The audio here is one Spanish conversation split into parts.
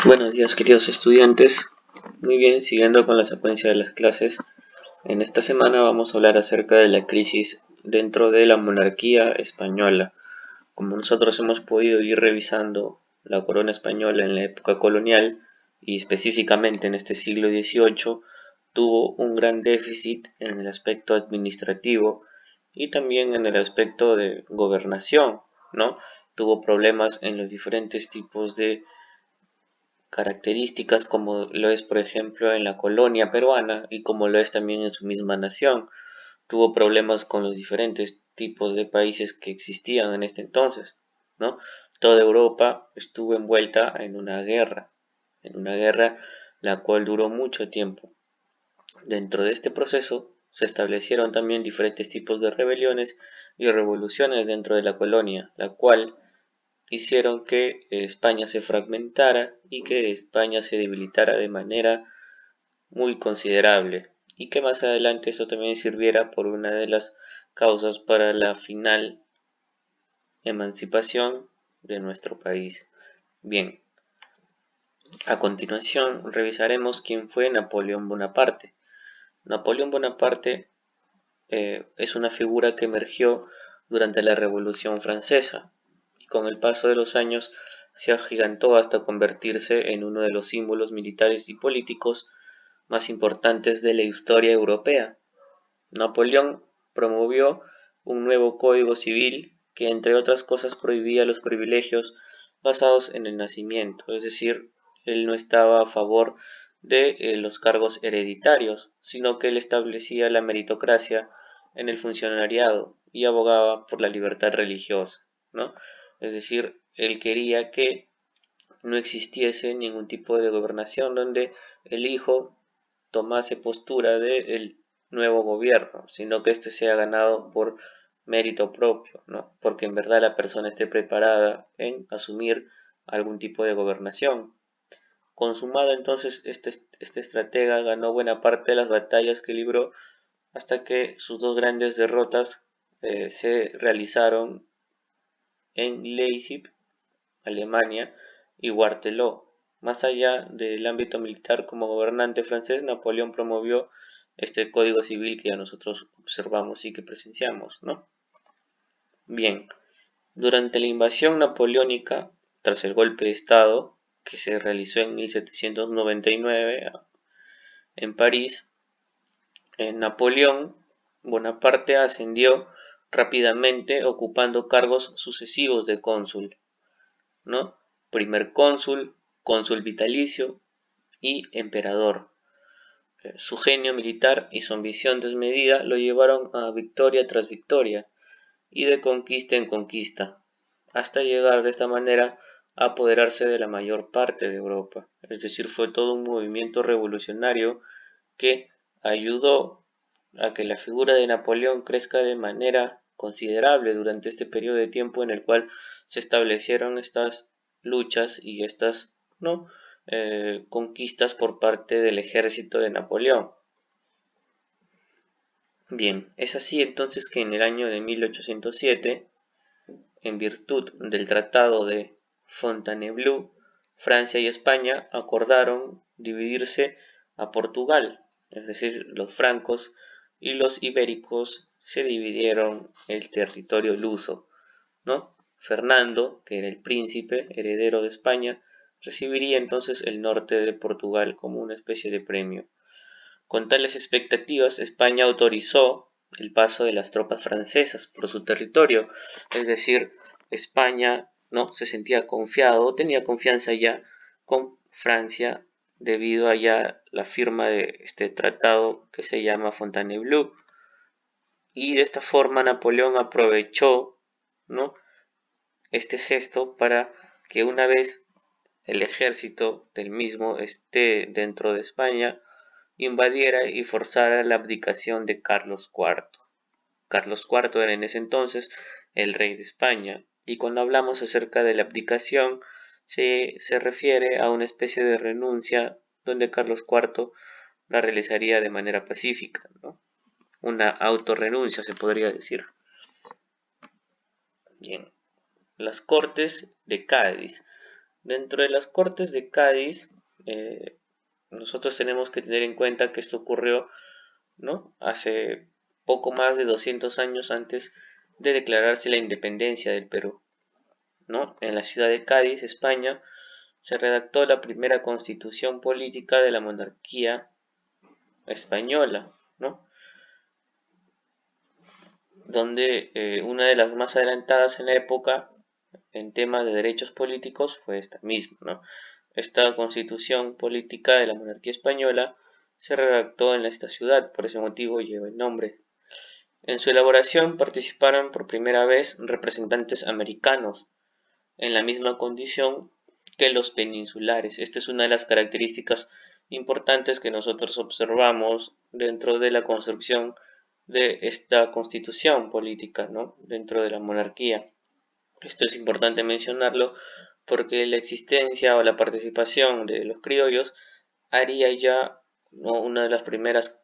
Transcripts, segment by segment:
Buenos días, queridos estudiantes. Muy bien, siguiendo con la secuencia de las clases, en esta semana vamos a hablar acerca de la crisis dentro de la monarquía española. Como nosotros hemos podido ir revisando la corona española en la época colonial y específicamente en este siglo XVIII, tuvo un gran déficit en el aspecto administrativo y también en el aspecto de gobernación, ¿no? Tuvo problemas en los diferentes tipos de características como lo es por ejemplo en la colonia peruana y como lo es también en su misma nación. Tuvo problemas con los diferentes tipos de países que existían en este entonces, ¿no? Toda Europa estuvo envuelta en una guerra la cual duró mucho tiempo. Dentro de este proceso se establecieron también diferentes tipos de rebeliones y revoluciones dentro de la colonia, la cual hicieron que España se fragmentara y que España se debilitara de manera muy considerable, y que más adelante eso también sirviera por una de las causas para la final emancipación de nuestro país. Bien, a continuación revisaremos quién fue Napoleón Bonaparte. Napoleón Bonaparte es una figura que emergió durante la Revolución Francesa y con el paso de los años se agigantó hasta convertirse en uno de los símbolos militares y políticos más importantes de la historia europea. Napoleón promovió un nuevo código civil que, entre otras cosas, prohibía los privilegios basados en el nacimiento, es decir, él no estaba a favor de los cargos hereditarios, sino que él establecía la meritocracia en el funcionariado y abogaba por la libertad religiosa, ¿no? Es decir, él quería que no existiese ningún tipo de gobernación donde el hijo tomase postura del nuevo gobierno, sino que éste sea ganado por mérito propio, ¿no? Porque en verdad la persona esté preparada en asumir algún tipo de gobernación. Consumado entonces este estratega ganó buena parte de las batallas que libró hasta que sus dos grandes derrotas se realizaron en Leipzig, Alemania, y Waterloo. Más allá del ámbito militar, como gobernante francés, Napoleón promovió este código civil que ya nosotros observamos y que presenciamos, ¿no? Bien, durante la invasión napoleónica, tras el golpe de Estado que se realizó en 1799 en París, Napoleón Bonaparte ascendió rápidamente ocupando cargos sucesivos de cónsul, ¿no? Primer cónsul, cónsul vitalicio y emperador. Su genio militar y su ambición desmedida lo llevaron a victoria tras victoria y de conquista en conquista, hasta llegar de esta manera a apoderarse de la mayor parte de Europa. Es decir, fue todo un movimiento revolucionario que ayudó a que la figura de Napoleón crezca de manera considerable durante este periodo de tiempo en el cual se establecieron estas luchas y estas, ¿no? Conquistas por parte del ejército de Napoleón. Bien, es así entonces que en el año de 1807, en virtud del Tratado de Fontainebleau, Francia y España acordaron dividirse a Portugal, es decir, los francos y los ibéricos se dividieron el territorio luso, ¿no? Fernando, que era el príncipe heredero de España, recibiría entonces el norte de Portugal como una especie de premio. Con tales expectativas, España autorizó el paso de las tropas francesas por su territorio, es decir, España no se sentía confiado, tenía confianza ya con Francia debido a ya la firma de este tratado que se llama Fontainebleau, y de esta forma Napoleón aprovechó, ¿no?, este gesto para que una vez el ejército del mismo esté dentro de España, invadiera y forzara la abdicación de Carlos IV. Carlos IV era en ese entonces el rey de España, y cuando hablamos acerca de la abdicación se refiere a una especie de renuncia donde Carlos IV la realizaría de manera pacífica, ¿no? Una autorrenuncia se podría decir. Bien, las Cortes de Cádiz. Dentro de las Cortes de Cádiz, nosotros tenemos que tener en cuenta que esto ocurrió, ¿no?, hace poco más de 200 años antes de declararse la independencia del Perú, ¿no? En la ciudad de Cádiz, España, se redactó la primera constitución política de la monarquía española, ¿no?, donde una de las más adelantadas en la época en temas de derechos políticos fue esta misma, ¿no? Esta constitución política de la monarquía española se redactó en esta ciudad, por ese motivo lleva el nombre. En su elaboración participaron por primera vez representantes americanos, en la misma condición que los peninsulares. Esta es una de las características importantes que nosotros observamos dentro de la construcción de esta constitución política, ¿no?, dentro de la monarquía. Esto es importante mencionarlo porque la existencia o la participación de los criollos haría ya, ¿no?, una de las primeras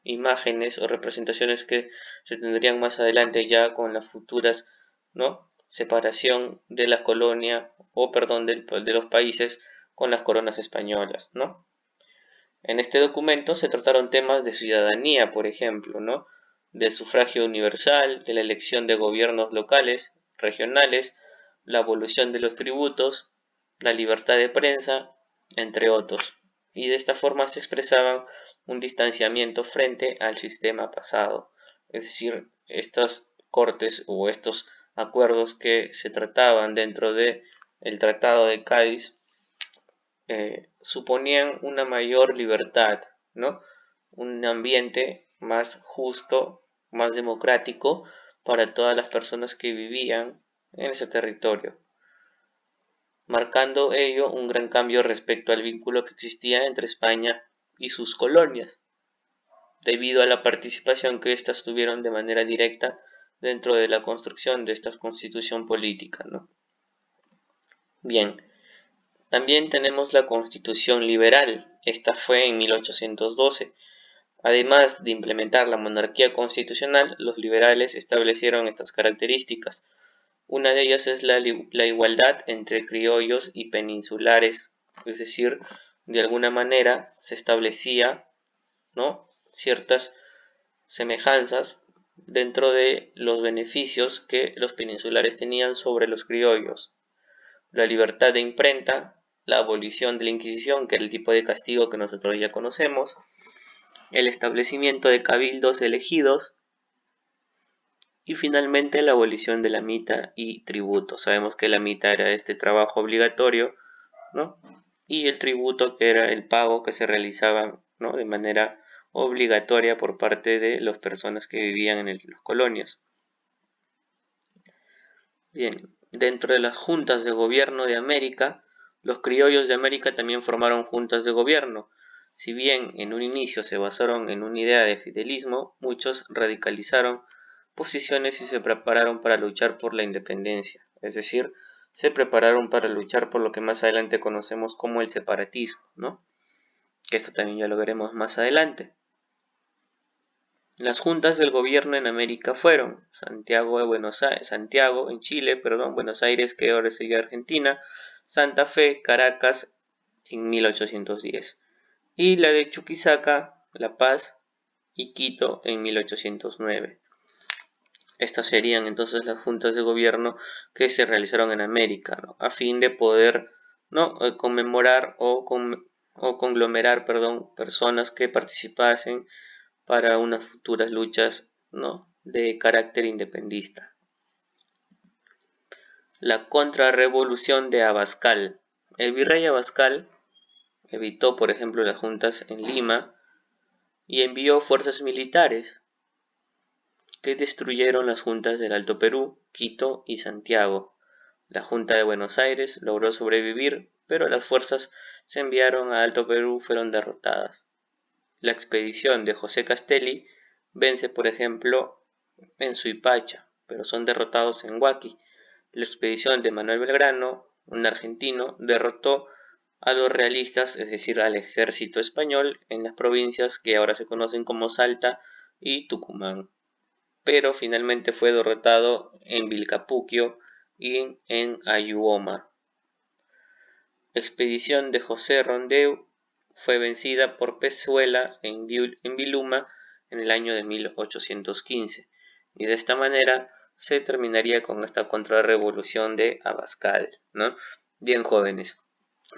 imágenes o representaciones que se tendrían más adelante ya con las futuras, ¿no?, separación de la colonia o perdón de los países con las coronas españolas, ¿no? En este documento se trataron temas de ciudadanía, por ejemplo, ¿no?, del sufragio universal, de la elección de gobiernos locales, regionales, la abolición de los tributos, la libertad de prensa, entre otros. Y de esta forma se expresaban un distanciamiento frente al sistema pasado. Es decir, estas cortes o estos acuerdos que se trataban dentro del Tratado de Cádiz suponían una mayor libertad, ¿no?, un ambiente más justo, más democrático para todas las personas que vivían en ese territorio, marcando ello un gran cambio respecto al vínculo que existía entre España y sus colonias, debido a la participación que éstas tuvieron de manera directa dentro de la construcción de esta constitución política, ¿no? Bien, también tenemos la Constitución Liberal. Esta fue en 1812. Además de implementar la monarquía constitucional, los liberales establecieron estas características. Una de ellas es la igualdad entre criollos y peninsulares, es decir, de alguna manera se establecía, ¿no?, ciertas semejanzas dentro de los beneficios que los peninsulares tenían sobre los criollos. La libertad de imprenta, la abolición de la Inquisición, que era el tipo de castigo que nosotros ya conocemos, el establecimiento de cabildos elegidos y finalmente la abolición de la mita y tributo. Sabemos que la mita era este trabajo obligatorio, ¿no?, y el tributo que era el pago que se realizaba, ¿no?, de manera obligatoria por parte de las personas que vivían en los colonias. Bien, dentro de las juntas de gobierno de América, los criollos de América también formaron juntas de gobierno. Si bien en un inicio se basaron en una idea de fidelismo, muchos radicalizaron posiciones y se prepararon para luchar por la independencia, es decir, se prepararon para luchar por lo que más adelante conocemos como el separatismo, ¿no?, que esto también ya lo veremos más adelante. Las juntas del gobierno en América fueron Santiago en Chile, Buenos Aires, que ahora sigue Argentina, Santa Fe, Caracas en 1810, y la de Chuquisaca, La Paz y Quito en 1809. Estas serían entonces las juntas de gobierno que se realizaron en América, ¿no?, a fin de poder, ¿no?, conmemorar o conglomerar, personas que participasen para unas futuras luchas, ¿no?, de carácter independentista. La contrarrevolución de Abascal. El virrey Abascal evitó, por ejemplo, las juntas en Lima y envió fuerzas militares que destruyeron las juntas del Alto Perú, Quito y Santiago. La junta de Buenos Aires logró sobrevivir, pero las fuerzas se enviaron a Alto Perú fueron derrotadas. La expedición de José Castelli vence, por ejemplo, en Suipacha, pero son derrotados en Huaki. La expedición de Manuel Belgrano, un argentino, derrotó a los realistas, es decir, al ejército español, en las provincias que ahora se conocen como Salta y Tucumán, pero finalmente fue derrotado en Vilcapugio y en Ayuoma. expedición de José Rondeau fue vencida por Pezuela en Viluma en el año de 1815, y de esta manera se terminaría con esta contrarrevolución de Abascal, ¿no? Bien, jóvenes,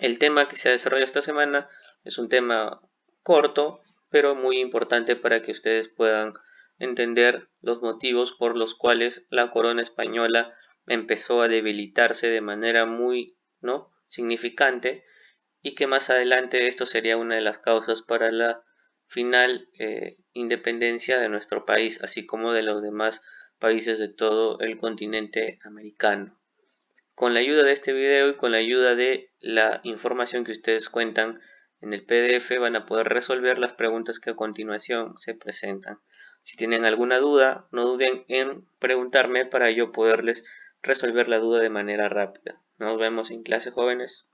el tema que se ha desarrollado esta semana es un tema corto, pero muy importante para que ustedes puedan entender los motivos por los cuales la corona española empezó a debilitarse de manera muy, ¿no?, significante, y que más adelante esto sería una de las causas para la final independencia de nuestro país, así como de los demás países de todo el continente americano. Con la ayuda de este video y con la ayuda de la información que ustedes cuentan en el PDF, van a poder resolver las preguntas que a continuación se presentan. Si tienen alguna duda, no duden en preguntarme para yo poderles resolver la duda de manera rápida. Nos vemos en clase, jóvenes.